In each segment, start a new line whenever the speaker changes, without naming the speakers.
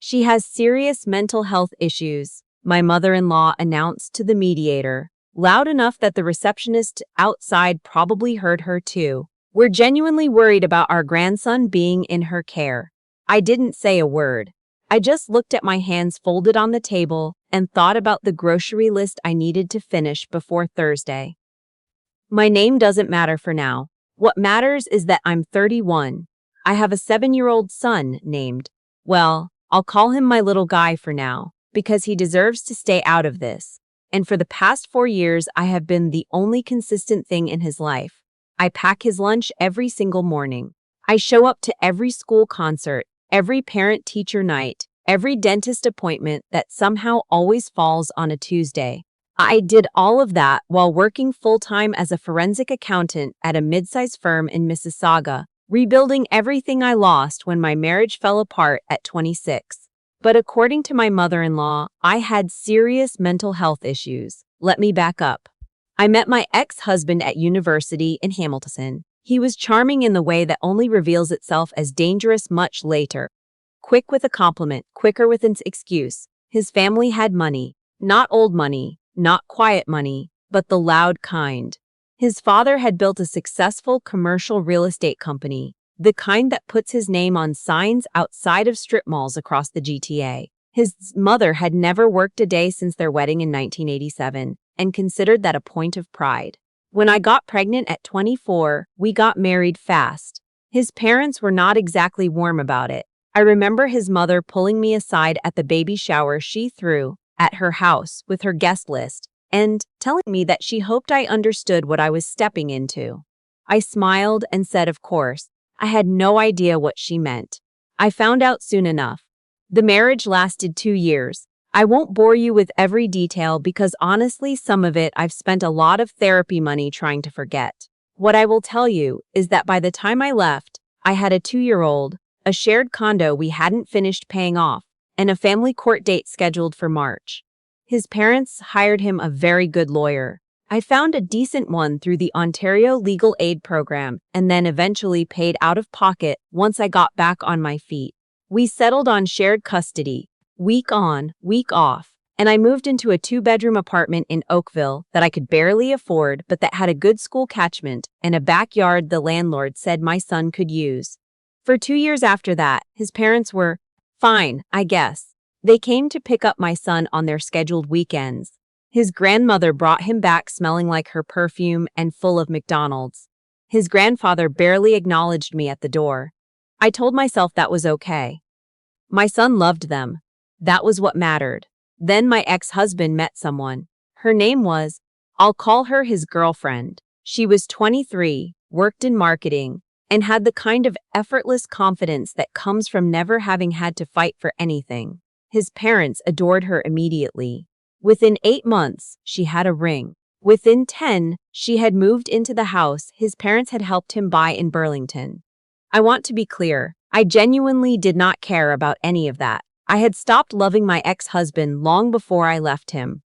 She has serious mental health issues, my mother-in-law announced to the mediator, loud enough that the receptionist outside probably heard her too. We're genuinely worried about our grandson being in her care. I didn't say a word. I just looked at my hands folded on the table and thought about the grocery list I needed to finish before Thursday. My name doesn't matter for now. What matters is that I'm 31. I have a 7-year-old son named, well, I'll call him my little guy for now, because he deserves to stay out of this. And for the past 4 years, I have been the only consistent thing in his life. I pack his lunch every single morning. I show up to every school concert, every parent-teacher night, every dentist appointment that somehow always falls on a Tuesday. I did all of that while working full-time as a forensic accountant at a mid-sized firm in Mississauga, rebuilding everything I lost when my marriage fell apart at 26. But according to my mother-in-law, I had serious mental health issues. Let me back up. I met my ex-husband at university in Hamilton. He was charming in the way that only reveals itself as dangerous much later. Quick with a compliment, quicker with an excuse. His family had money, not old money, not quiet money, but the loud kind. His father had built a successful commercial real estate company, the kind that puts his name on signs outside of strip malls across the GTA. His mother had never worked a day since their wedding in 1987 and considered that a point of pride. When I got pregnant at 24, we got married fast. His parents were not exactly warm about it. I remember his mother pulling me aside at the baby shower she threw at her house with her guest list and telling me that she hoped I understood what I was stepping into. I smiled and said, of course. I had no idea what she meant. I found out soon enough. The marriage lasted 2 years. I won't bore you with every detail because honestly, some of it I've spent a lot of therapy money trying to forget. What I will tell you is that by the time I left, I had a 2-year-old, a shared condo we hadn't finished paying off, and a family court date scheduled for March. His parents hired him a very good lawyer. I found a decent one through the Ontario Legal Aid Program and then eventually paid out of pocket once I got back on my feet. We settled on shared custody, week on, week off, and I moved into a 2-bedroom apartment in Oakville that I could barely afford but that had a good school catchment and a backyard the landlord said my son could use. For 2 years after that, his parents were fine, I guess. They came to pick up my son on their scheduled weekends. His grandmother brought him back smelling like her perfume and full of McDonald's. His grandfather barely acknowledged me at the door. I told myself that was okay. My son loved them. That was what mattered. Then my ex-husband met someone. Her name was, I'll call her his girlfriend. She was 23, worked in marketing, and had the kind of effortless confidence that comes from never having had to fight for anything. His parents adored her immediately. Within 8 months, she had a ring. Within 10, she had moved into the house his parents had helped him buy in Burlington. I want to be clear, I genuinely did not care about any of that. I had stopped loving my ex-husband long before I left him.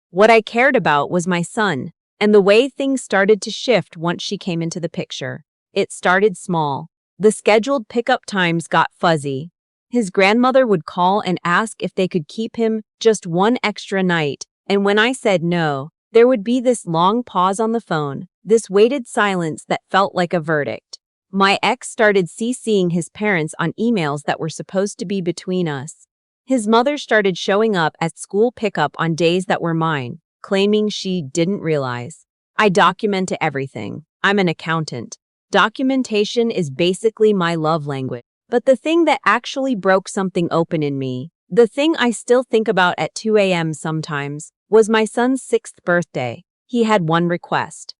What I cared about was my son, and the way things started to shift once she came into the picture. It started small. The scheduled pickup times got fuzzy. His grandmother would call and ask if they could keep him just one extra night, and when I said no, there would be this long pause on the phone, this weighted silence that felt like a verdict. My ex started CCing his parents on emails that were supposed to be between us. His mother started showing up at school pickup on days that were mine, claiming she didn't realize. I document everything. I'm an accountant. Documentation is basically my love language. But the thing that actually broke something open in me, the thing I still think about at 2 a.m. sometimes, was my son's 6th birthday. He had one request.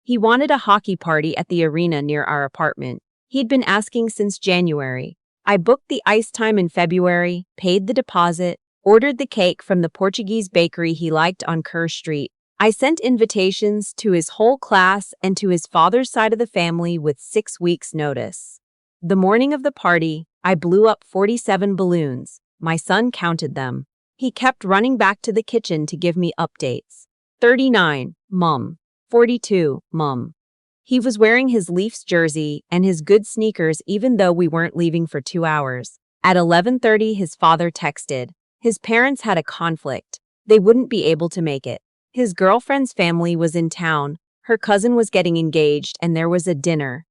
He wanted a hockey party at the arena near our apartment. He'd been asking since January. I booked the ice time in February, paid the deposit, ordered the cake from the Portuguese bakery he liked on Kerr Street. I sent invitations to his whole class and to his father's side of the family with 6 weeks' notice. The morning of the party, I blew up 47 balloons. My son counted them. He kept running back to the kitchen to give me updates. 39, Mum. 42, Mum. He was wearing his Leafs jersey and his good sneakers even though we weren't leaving for 2 hours. At 11:30, his father texted. His parents had a conflict. They wouldn't be able to make it. His girlfriend's family was in town. Her cousin was getting engaged and there was a dinner.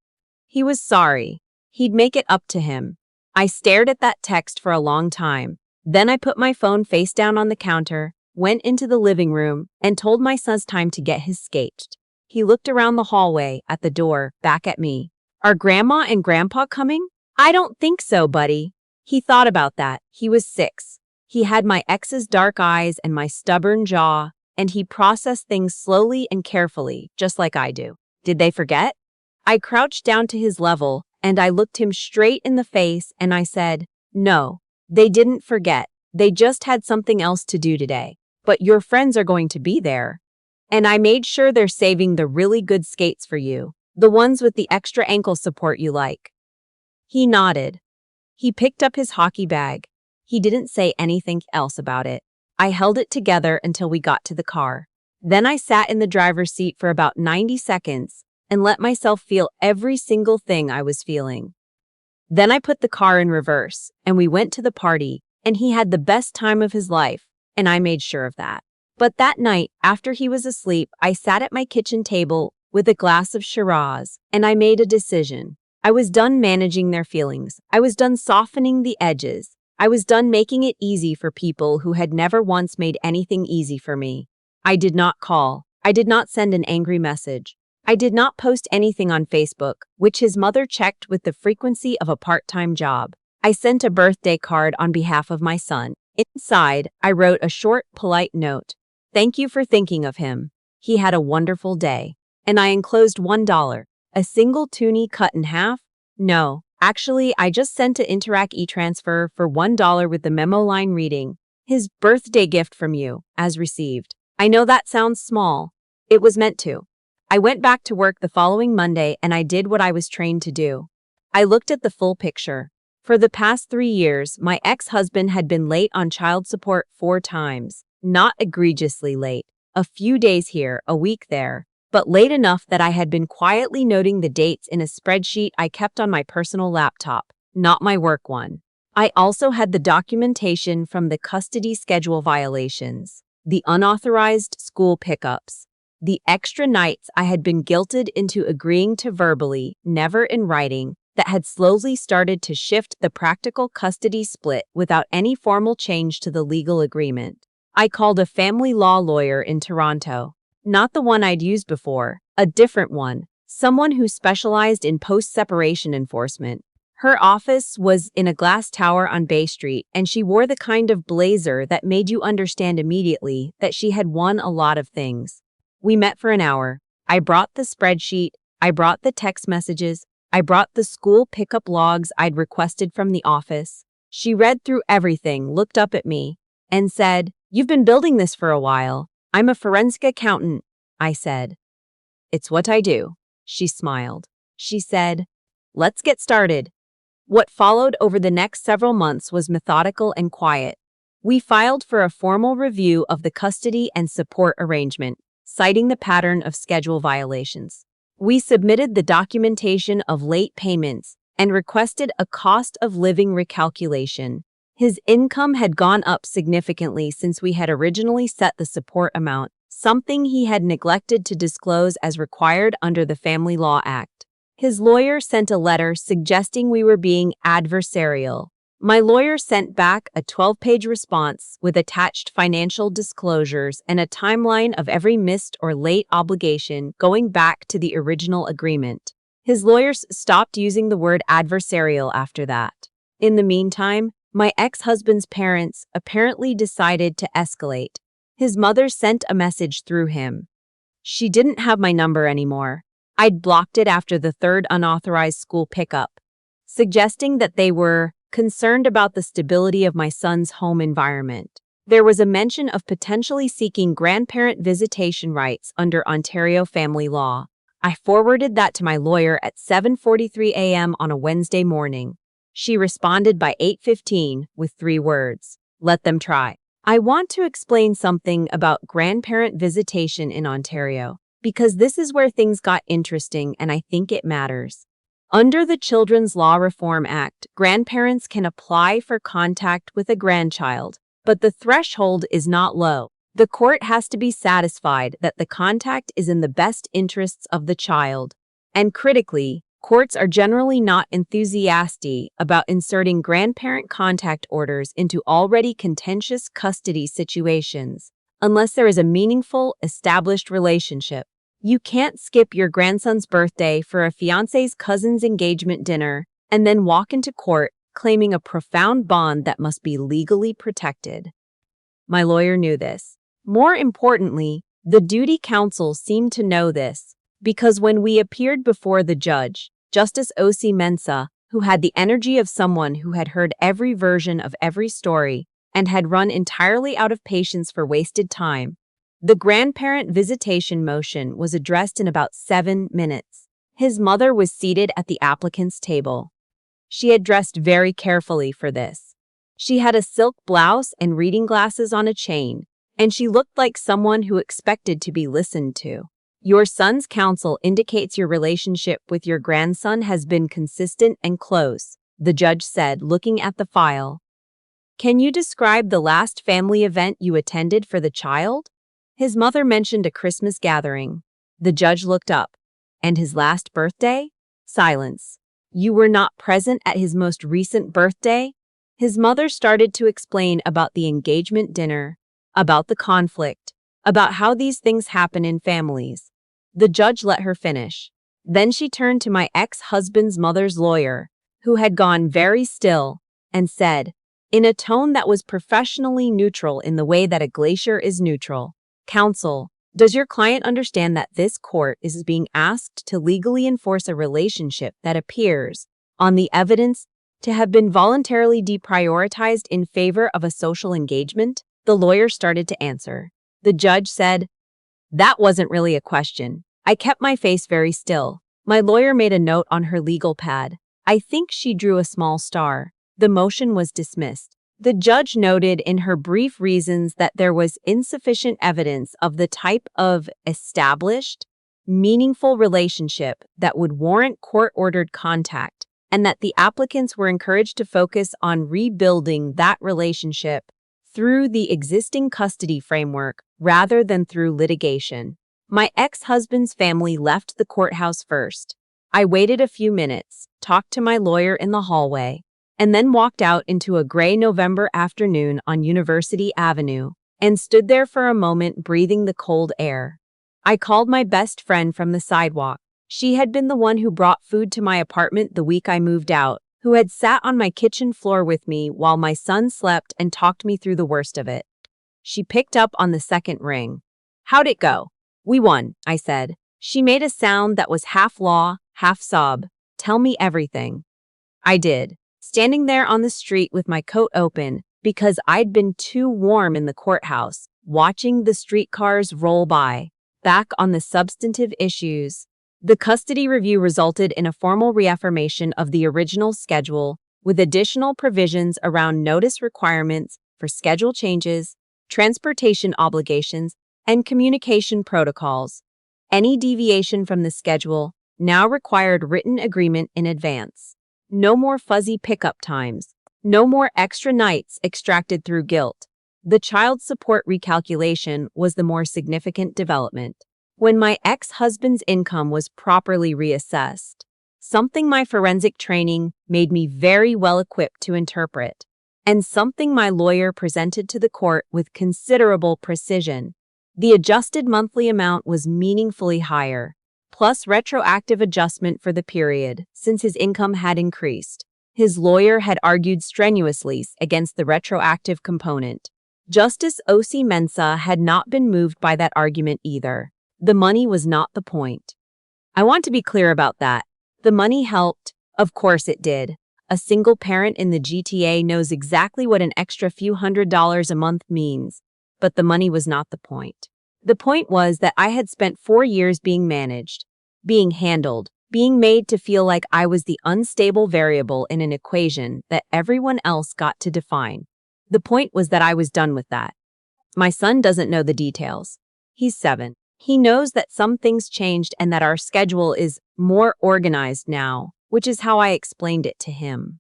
He was sorry. He'd make it up to him. I stared at that text for a long time. Then I put my phone face down on the counter, went into the living room, and told my son time to get his skates. He looked around the hallway, at the door, back at me. Are Grandma and Grandpa coming? I don't think so, buddy. He thought about that. He was 6. He had my ex's dark eyes and my stubborn jaw, and he processed things slowly and carefully, just like I do. Did they forget? I crouched down to his level, and I looked him straight in the face, and I said, no, they didn't forget. They just had something else to do today. But your friends are going to be there. And I made sure they're saving the really good skates for you, the ones with the extra ankle support you like. He nodded. He picked up his hockey bag. He didn't say anything else about it. I held it together until we got to the car. Then I sat in the driver's seat for about 90 seconds and let myself feel every single thing I was feeling. Then I put the car in reverse, and we went to the party, and he had the best time of his life, and I made sure of that. But that night, after he was asleep, I sat at my kitchen table with a glass of Shiraz, and I made a decision. I was done managing their feelings. I was done softening the edges. I was done making it easy for people who had never once made anything easy for me. I did not call. I did not send an angry message. I did not post anything on Facebook, which his mother checked with the frequency of a part-time job. I sent a birthday card on behalf of my son. Inside, I wrote a short, polite note. Thank you for thinking of him. He had a wonderful day. And I enclosed $1. A single toonie cut in half? No, actually, I just sent an Interac e-transfer for $1 with the memo line reading, his birthday gift from you, as received. I know that sounds small. It was meant to. I went back to work the following Monday and I did what I was trained to do. I looked at the full picture. For the past 3 years, my ex-husband had been late on child support 4 times. Not egregiously late. A few days here, a week there. But late enough that I had been quietly noting the dates in a spreadsheet I kept on my personal laptop, not my work one. I also had the documentation from the custody schedule violations, the unauthorized school pickups, the extra nights I had been guilted into agreeing to verbally, never in writing, that had slowly started to shift the practical custody split without any formal change to the legal agreement. I called a family law lawyer in Toronto. Not the one I'd used before, a different one, someone who specialized in post-separation enforcement. Her office was in a glass tower on Bay Street, and she wore the kind of blazer that made you understand immediately that she had won a lot of things. We met for an hour. I brought the spreadsheet, I brought the text messages, I brought the school pickup logs I'd requested from the office. She read through everything, looked up at me, and said, "You've been building this for a while." "I'm a forensic accountant," I said. "It's what I do." She smiled. She said, "Let's get started." What followed over the next several months was methodical and quiet. We filed for a formal review of the custody and support arrangement, citing the pattern of schedule violations. We submitted the documentation of late payments and requested a cost of living recalculation. His income had gone up significantly since we had originally set the support amount, something he had neglected to disclose as required under the Family Law Act. His lawyer sent a letter suggesting we were being adversarial. My lawyer sent back a 12-page response with attached financial disclosures and a timeline of every missed or late obligation going back to the original agreement. His lawyers stopped using the word adversarial after that. In the meantime, my ex-husband's parents apparently decided to escalate. His mother sent a message through him. She didn't have my number anymore. I'd blocked it after the 3rd unauthorized school pickup, suggesting that they were concerned about the stability of my son's home environment. There was a mention of potentially seeking grandparent visitation rights under Ontario family law. I forwarded that to my lawyer at 7:43 a.m. on a Wednesday morning. She responded by 8:15 with 3 words. Let them try. I want to explain something about grandparent visitation in Ontario, because this is where things got interesting and I think it matters. Under the Children's Law Reform Act, grandparents can apply for contact with a grandchild, but the threshold is not low. The court has to be satisfied that the contact is in the best interests of the child. And critically, courts are generally not enthusiastic about inserting grandparent contact orders into already contentious custody situations, unless there is a meaningful, established relationship. You can't skip your grandson's birthday for a fiancé's cousin's engagement dinner and then walk into court claiming a profound bond that must be legally protected. My lawyer knew this. More importantly, the duty counsel seemed to know this, because when we appeared before the judge, Justice O.C. Mensah, who had the energy of someone who had heard every version of every story and had run entirely out of patience for wasted time, the grandparent visitation motion was addressed in about 7 minutes. His mother was seated at the applicant's table. She had dressed very carefully for this. She had a silk blouse and reading glasses on a chain, and she looked like someone who expected to be listened to. Your son's counsel indicates your relationship with your grandson has been consistent and close, the judge said, looking at the file. Can you describe the last family event you attended for the child? His mother mentioned a Christmas gathering. The judge looked up. And his last birthday? Silence. You were not present at his most recent birthday? His mother started to explain about the engagement dinner, about the conflict, about how these things happen in families. The judge let her finish. Then she turned to my ex-husband's mother's lawyer, who had gone very still, and said, in a tone that was professionally neutral in the way that a glacier is neutral, Counsel, does your client understand that this court is being asked to legally enforce a relationship that appears, on the evidence, to have been voluntarily deprioritized in favor of a social engagement? The lawyer started to answer. The judge said, that wasn't really a question. I kept my face very still. My lawyer made a note on her legal pad. I think she drew a small star. The motion was dismissed. The judge noted in her brief reasons that there was insufficient evidence of the type of established, meaningful relationship that would warrant court-ordered contact, and that the applicants were encouraged to focus on rebuilding that relationship through the existing custody framework rather than through litigation. My ex-husband's family left the courthouse first. I waited a few minutes, talked to my lawyer in the hallway, and then walked out into a gray November afternoon on University Avenue and stood there for a moment breathing the cold air. I called my best friend from the sidewalk. She had been the one who brought food to my apartment the week I moved out, who had sat on my kitchen floor with me while my son slept and talked me through the worst of it. She picked up on the second ring. How'd it go? We won, I said. She made a sound that was half law, half sob. Tell me everything. I did. Standing there on the street with my coat open because I'd been too warm in the courthouse, watching the streetcars roll by. Back on the substantive issues. The custody review resulted in a formal reaffirmation of the original schedule with additional provisions around notice requirements for schedule changes, transportation obligations, and communication protocols. Any deviation from the schedule now required written agreement in advance. No more fuzzy pickup times. No more extra nights extracted through guilt. The child support recalculation was the more significant development. When my ex-husband's income was properly reassessed, something my forensic training made me very well equipped to interpret, and something my lawyer presented to the court with considerable precision, the adjusted monthly amount was meaningfully higher, plus retroactive adjustment for the period, since his income had increased. His lawyer had argued strenuously against the retroactive component. Justice O.C. Mensah had not been moved by that argument either. The money was not the point. I want to be clear about that. The money helped. Of course it did. A single parent in the GTA knows exactly what an extra few $100s a month means. But the money was not the point. The point was that I had spent 4 years being managed, being handled, being made to feel like I was the unstable variable in an equation that everyone else got to define. The point was that I was done with that. My son doesn't know the details. He's 7. He knows that some things changed and that our schedule is more organized now, which is how I explained it to him.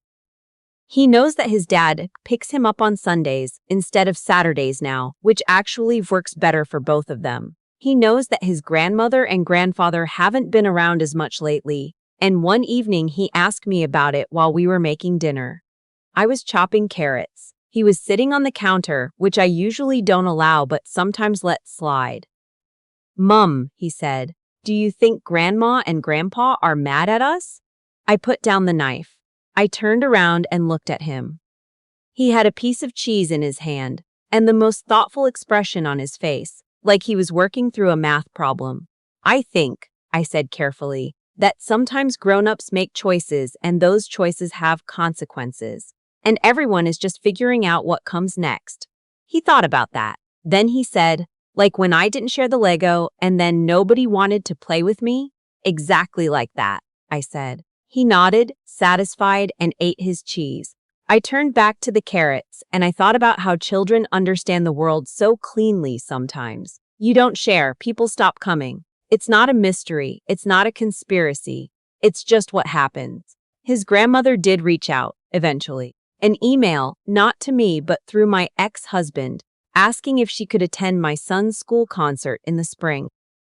He knows that his dad picks him up on Sundays instead of Saturdays now, which actually works better for both of them. He knows that his grandmother and grandfather haven't been around as much lately, and one evening he asked me about it while we were making dinner. I was chopping carrots. He was sitting on the counter, which I usually don't allow but sometimes let slide. "Mum," he said, "do you think Grandma and Grandpa are mad at us?" I put down the knife. I turned around and looked at him. He had a piece of cheese in his hand and the most thoughtful expression on his face, like he was working through a math problem. "I think," I said carefully, "that sometimes grown-ups make choices and those choices have consequences, and everyone is just figuring out what comes next." He thought about that. Then he said, "Like when I didn't share the Lego and then nobody wanted to play with me?" "Exactly like that," I said. He nodded, satisfied, and ate his cheese. I turned back to the carrots, and I thought about how children understand the world so cleanly sometimes. You don't share, people stop coming. It's not a mystery, it's not a conspiracy. It's just what happens. His grandmother did reach out, eventually. An email, not to me but through my ex-husband, asking if she could attend my son's school concert in the spring.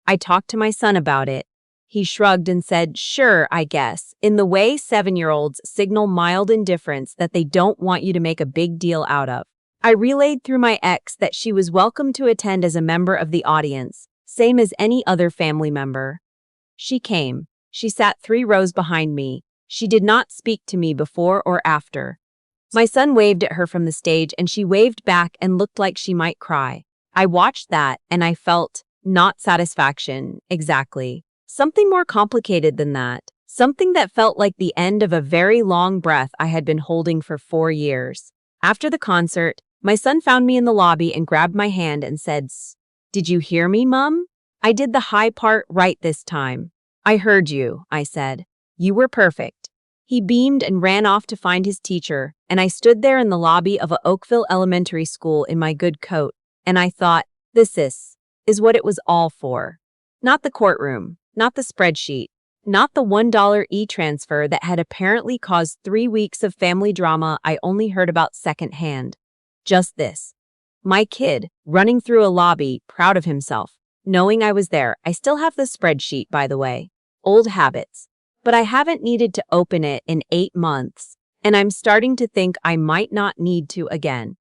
I talked to my son about it. He shrugged and said, "Sure, I guess," in the way 7-year-olds signal mild indifference that they don't want you to make a big deal out of. I relayed through my ex that she was welcome to attend as a member of the audience, same as any other family member. She came. She sat 3 rows behind me. She did not speak to me before or after. My son waved at her from the stage and she waved back and looked like she might cry. I watched that and I felt, not satisfaction, exactly. Something more complicated than that. Something that felt like the end of a very long breath I had been holding for 4 years. After the concert, my son found me in the lobby and grabbed my hand and said, "Did you hear me, Mum? I did the high part right this time." "I heard you," I said. "You were perfect." He beamed and ran off to find his teacher, and I stood there in the lobby of a Oakville elementary school in my good coat, and I thought, this is what it was all for. Not the courtroom, not the spreadsheet, not the $1 e-transfer that had apparently caused 3 weeks of family drama I only heard about secondhand. Just this. My kid, running through a lobby, proud of himself, knowing I was there. I still have the spreadsheet, by the way. Old habits. But I haven't needed to open it in 8 months, and I'm starting to think I might not need to again.